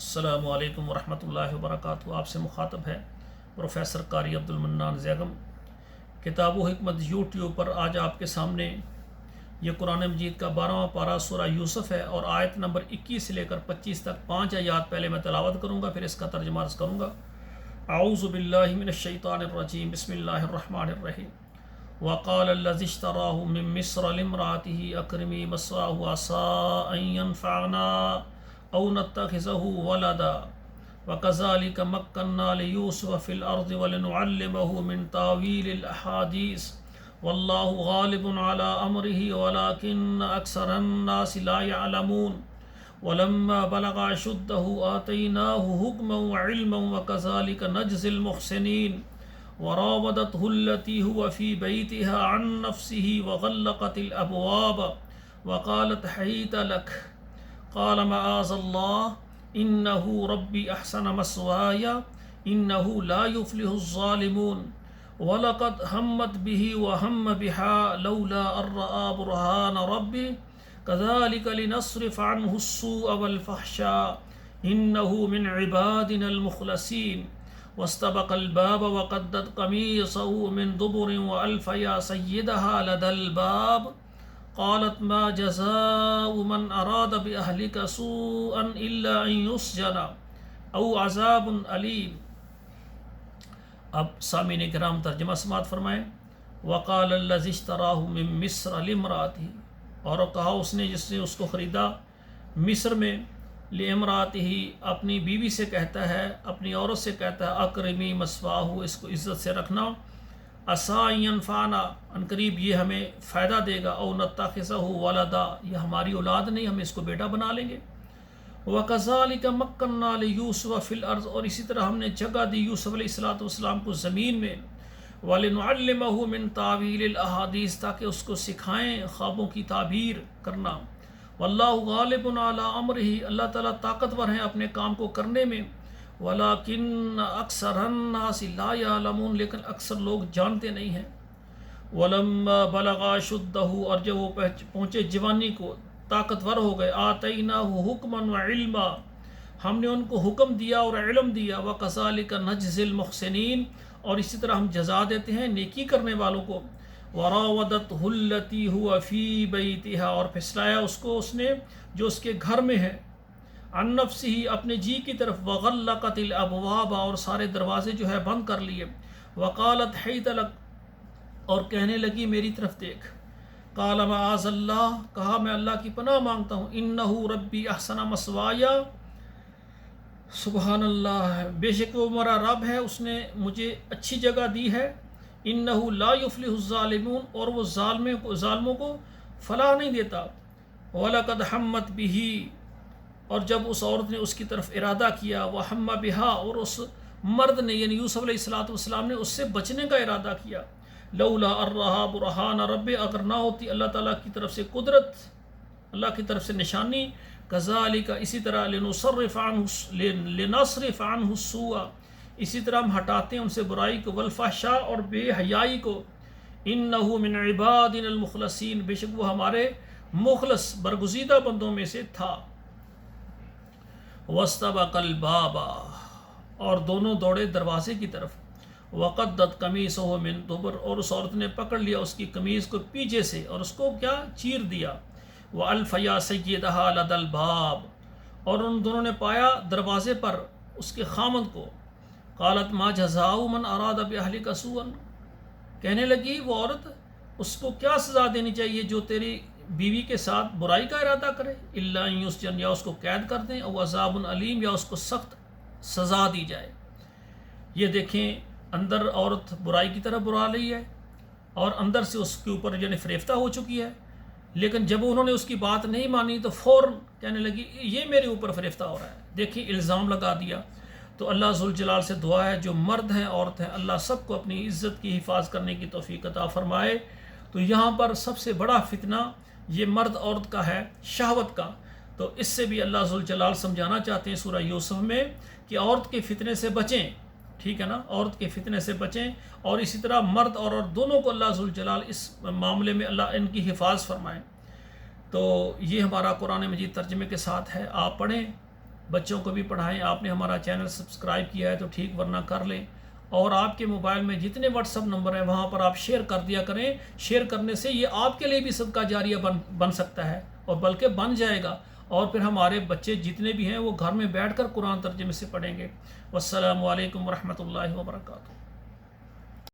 السلام علیکم ورحمۃ اللہ وبرکاتہ۔ آپ سے مخاطب ہے پروفیسر قاری عبدالمنان زیگم۔ کتاب و حکمت یوٹیوب پر آج آپ کے سامنے یہ قرآن مجید کا 12واں پارہ سورہ یوسف ہے اور آیت نمبر 21 سے لے کر 25 تک 5 آیات پہلے میں تلاوت کروں گا، پھر اس کا ترجمہ عرض کروں گا۔ اعوذ باللہ من الشیطان الرجیم، بسم اللہ الرحمن الرحیم۔ وقال الذي اشتراه من مصر لامرأته أكرمي مثواه عسى أن ينفعنا أو نتخذه ولدا وكذلك مكنا ليوسف في الأرض ولنعلمه من تاويل الأحاديث والله غالب على أمره ولكن أكثر الناس لا يعلمون ولما بلغ أشده آتيناه حكما وعلما وكذلك نجزي المحسنين وراودته التي هو في بيتها عن نفسه وغلقت الأبواب وقالت حيث لك قال معاذ الله إنه ربي أحسن مثواي إنه لا يفلح الظالمون ولقد همت به وهم بها لولا أن رأى برهان ربي كذلك لنصرف عنه السوء والفحشاء إنه من عبادنا المخلصين واستبق الباب وقدت قميصه من دبر وألف يا سيدها لدى الباب قالت ما جزاء من أراد بأهلك سوءا إلا أن يسجن أو عذاب أليم۔ اب سامعین کرام ترجمہ سماعت فرمائیں۔ وقال الذي اشتراه من مصر لامرأته، اور کہا اس نے جس نے اس کو خریدا مصر میں، لامرأته اپنی بیوی سے کہتا ہے، اپنی عورت سے کہتا ہے، اکرمی مثواہ، اس کو عزت سے رکھنا، عسیٰ ان ینفعنا، ان قریب یہ ہمیں فائدہ دے گا، او نتخذہ ولدا، یہ ہماری اولاد نہیں، ہم اس کو بیٹا بنا لیں گے۔ وَكَذَلِكَ مَكَّنَّا لِيُوسُفَ فِي الْأَرْضِ، اور اسی طرح ہم نے جگہ دی یوسف علیہ السلام کو زمین میں، وَلِنُعَلِّمَهُ مِن تَأْوِيلِ الْأَحَادِيثِ، تاکہ اس کو سکھائیں خوابوں کی تعبیر کرنا۔ واللہ غالب علی امرہ، اللہ تعالیٰ طاقتور ہیں اپنے کام کو کرنے میں، ولیکن اکثر الناس لا یعلمون، لیکن اکثر لوگ جانتے نہیں ہیں۔ ولما بلغ اشدہ، اور جب وہ پہنچے جوانی کو، طاقتور ہو گئے، آتیناہ حکما وعلما، ہم نے ان کو حکم دیا اور علم دیا، وکذالک نجزی المحسنین، اور اسی طرح ہم جزا دیتے ہیں نیکی کرنے والوں کو۔ وراودته التي هو في بيتها، اور پھسلایا اس کو اس نے جو اس کے گھر میں ہے، عن نفسه، اپنے جی کی طرف، وغلقت الابواب، اور سارے دروازے جو ہے بند کر لیے، وقالت حیث لک، اور کہنے لگی میری طرف دیکھ، قال معاذ اللہ، کہا میں اللہ کی پناہ مانگتا ہوں، انه ربی احسن مثوایا، سبحان اللہ، بے شک وہ ہمارا رب ہے، اس نے مجھے اچھی جگہ دی ہے، انہ لا یفلح الظالمون، اور وہ ظالموں کو فلاح نہیں دیتا۔ وَلَقَدْ حَمَّتْ بِهِ، اور جب اس عورت نے اس کی طرف ارادہ کیا، وَحَمَّ بِهَا، اور اس مرد نے یعنی یوسف علیہ السلام نے اس سے بچنے کا ارادہ کیا، لولا ان رأى برہان رب، اگر نہ ہوتی اللہ تعالیٰ کی طرف سے قدرت، اللہ کی طرف سے نشانی، كَذَلِكَ، اسی طرح لِنَصْرِفَ عَنْهُ السُّوءَ، اسی طرح ہم ہٹاتے ہیں ان سے برائی کو، والفحشاء، اور بے حیائی کو، انہ من عبادنا المخلصین، بے شک وہ ہمارے مخلص برگزیدہ بندوں میں سے تھا۔ واستبق الباب، اور دونوں دوڑے دروازے کی طرف، وقدت قمیصہ من دبر، اور اس عورت نے پکڑ لیا اس کی قمیض کو پیچھے سے اور اس کو کیا چیر دیا، وَأَلْفَ يَا سَيِّدَهَا لَدَى الْبَابِ، اور ان دونوں نے پایا دروازے پر اس کے خامند کو، قالت ما جزاء من اراد باہلک سوءا، کہنے لگی وہ عورت، اس کو کیا سزا دینی چاہیے جو تیری بیوی کے ساتھ برائی کا ارادہ کرے، الا ان یسجن، یا اس کو قید کر دیں، او عذاب علیم، یا اس کو سخت سزا دی جائے۔ یہ دیکھیں اندر عورت برائی کی طرف بلا رہی ہے اور اندر سے اس کے اوپر یعنی فریفتہ ہو چکی ہے، لیکن جب انہوں نے اس کی بات نہیں مانی تو فوراً کہنے لگی یہ میرے اوپر فریفتہ ہو رہا ہے، دیکھیں الزام لگا دیا۔ تو اللہ ذوالجلال سے دعا ہے جو مرد ہیں عورت ہیں، اللہ سب کو اپنی عزت کی حفاظت کرنے کی توفیق عطا فرمائے۔ تو یہاں پر سب سے بڑا فتنہ یہ مرد عورت کا ہے، شہوت کا، تو اس سے بھی اللہ ذوالجلال سمجھانا چاہتے ہیں سورہ یوسف میں کہ عورت کے فتنے سے بچیں، ٹھیک ہے نا، عورت کے فتنے سے بچیں، اور اسی طرح مرد اور عورت دونوں کو اللہ ذوالجلال اس معاملے میں اللہ ان کی حفاظت فرمائے۔ تو یہ ہمارا قرآن مجید ترجمے کے ساتھ ہے، آپ پڑھیں، بچوں کو بھی پڑھائیں۔ آپ نے ہمارا چینل سبسکرائب کیا ہے تو ٹھیک، ورنہ کر لیں۔ اور آپ کے موبائل میں جتنے واٹس اپ نمبر ہیں وہاں پر آپ شیئر کر دیا کریں۔ شیئر کرنے سے یہ آپ کے لیے بھی صدقہ جاریہ بن سکتا ہے، اور بلکہ بن جائے گا، اور پھر ہمارے بچے جتنے بھی ہیں وہ گھر میں بیٹھ کر قرآن ترجمے سے پڑھیں گے۔ والسلام علیکم ورحمۃ اللہ وبرکاتہ۔